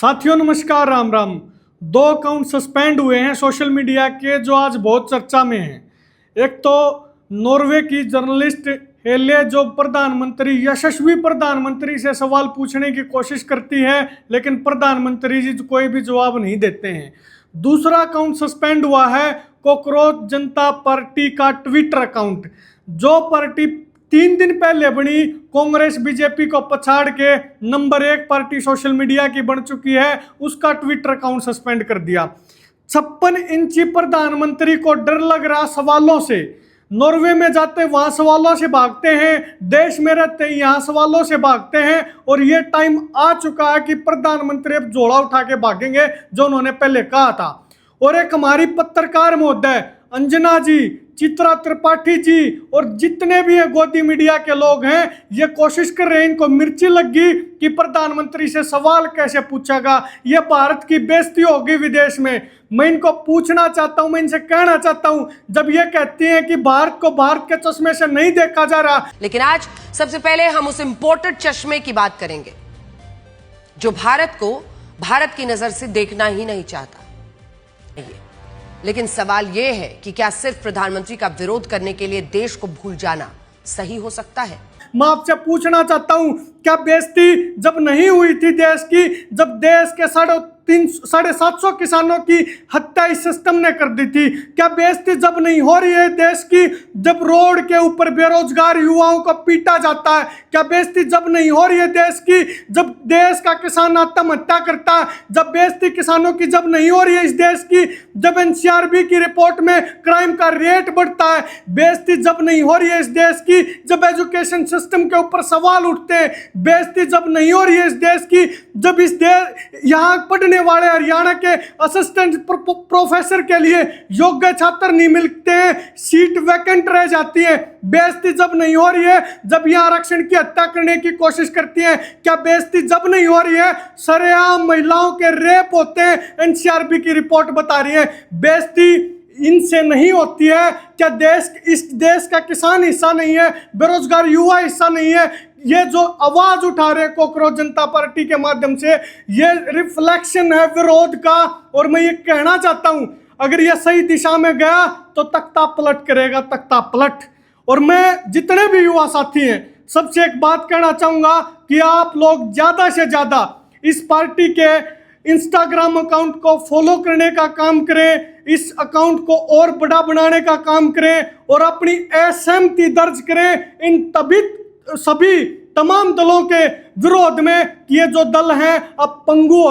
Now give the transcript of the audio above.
साथियों नमस्कार, राम राम। दो अकाउंट सस्पेंड हुए हैं सोशल मीडिया के जो आज बहुत चर्चा में हैं। एक तो नॉर्वे की जर्नलिस्ट हेले जो प्रधानमंत्री यशस्वी प्रधानमंत्री से सवाल पूछने की कोशिश करती है, लेकिन प्रधानमंत्री जी कोई भी जवाब नहीं देते हैं। दूसरा अकाउंट सस्पेंड हुआ है कॉकरोच जनता पार्टी का ट्विटर अकाउंट। जो पार्टी 3 दिन पहले बनी, कांग्रेस बीजेपी को पछाड़ के नंबर 1 पार्टी सोशल मीडिया की बन चुकी है, उसका ट्विटर अकाउंट सस्पेंड कर दिया। 56 इंची प्रधानमंत्री को डर लग रहा सवालों से। नॉर्वे में जाते वहां सवालों से भागते हैं, देश में रहते यहाँ सवालों से भागते हैं, और ये टाइम आ चुका है कि प्रधानमंत्री अब झोला उठा के भागेंगे जो उन्होंने पहले कहा था। और एक हमारी पत्रकार महोदय अंजना जी, चित्रा त्रिपाठी जी और जितने भी है गोदी मीडिया के लोग हैं, ये कोशिश कर रहे हैं, इनको मिर्ची लग गई कि प्रधानमंत्री से सवाल कैसे पूछेगा, ये भारत की बेइज्जती होगी विदेश में। मैं इनको पूछना चाहता हूं, मैं इनसे कहना चाहता हूं, जब ये कहती हैं कि भारत को भारत के चश्मे से नहीं देखा जा रहा। लेकिन आज सबसे पहले हम उस इंपोर्टेड चश्मे की बात करेंगे जो भारत को भारत की नजर से देखना ही नहीं चाहता। लेकिन सवाल यह है कि क्या सिर्फ प्रधानमंत्री का विरोध करने के लिए देश को भूल जाना सही हो सकता है? मैं आपसे पूछना चाहता हूं, क्या बेइज्जती जब नहीं हुई थी देश की, जब देश के 750 किसानों की हत्या इस सिस्टम ने कर दी थी? क्या बेइज्जती जब नहीं हो रही है देश की, जब रोड के ऊपर बेरोजगार युवाओं को पीटा जाता है? क्या बेइज्जती जब नहीं हो रही है देश की, जब देश का किसान आत्महत्या करता है? जब बेइज्जती किसानों की जब नहीं हो रही है इस देश की, जब एनसीआरबी की रिपोर्ट में क्राइम का रेट बढ़ता है? बेइज्जती जब नहीं हो रही है इस देश की, जब एजुकेशन सिस्टम के ऊपर सवाल उठते हैं? बेइज्जती जब नहीं हो रही है इस देश की, जब इस देश यहां पढ़ने वाले हरियाणा के असिस्टेंट प्रोफेसर के लिए योग्य छात्र नहीं मिलते हैं, सीट वैकेंट रह जाती है? बेइज्जती जब नहीं हो रही है जब यहां आरक्षण की हत्या करने की कोशिश करती है? क्या बेइज्जती जब नहीं हो रही है सरेआम महिलाओं के रेप होते हैं, एनसीआरबी की रिपोर्ट बता रही है? बेइज्जती इनसे नहीं होती है? क्या इस देश का किसान हिस्सा नहीं है, बेरोजगार युवा हिस्सा नहीं है? ये जो आवाज उठा रहे कॉकरोच जनता पार्टी के माध्यम से, ये रिफ्लेक्शन है विरोध का। और मैं ये कहना चाहता हूं, अगर ये सही दिशा में गया तो तख्ता पलट करेगा, तख्ता पलट। और मैं जितने भी युवा साथी हैं सबसे एक बात कहना चाहूंगा कि आप लोग ज्यादा से ज्यादा इस पार्टी के इंस्टाग्राम अकाउंट को फॉलो करने का काम करें, इस अकाउंट को और बड़ा बनाने का काम करें, और अपनी असहमति दर्ज करें इन सभी तमाम दलों के विरोध में कि ये जो दल हैं अब पंगु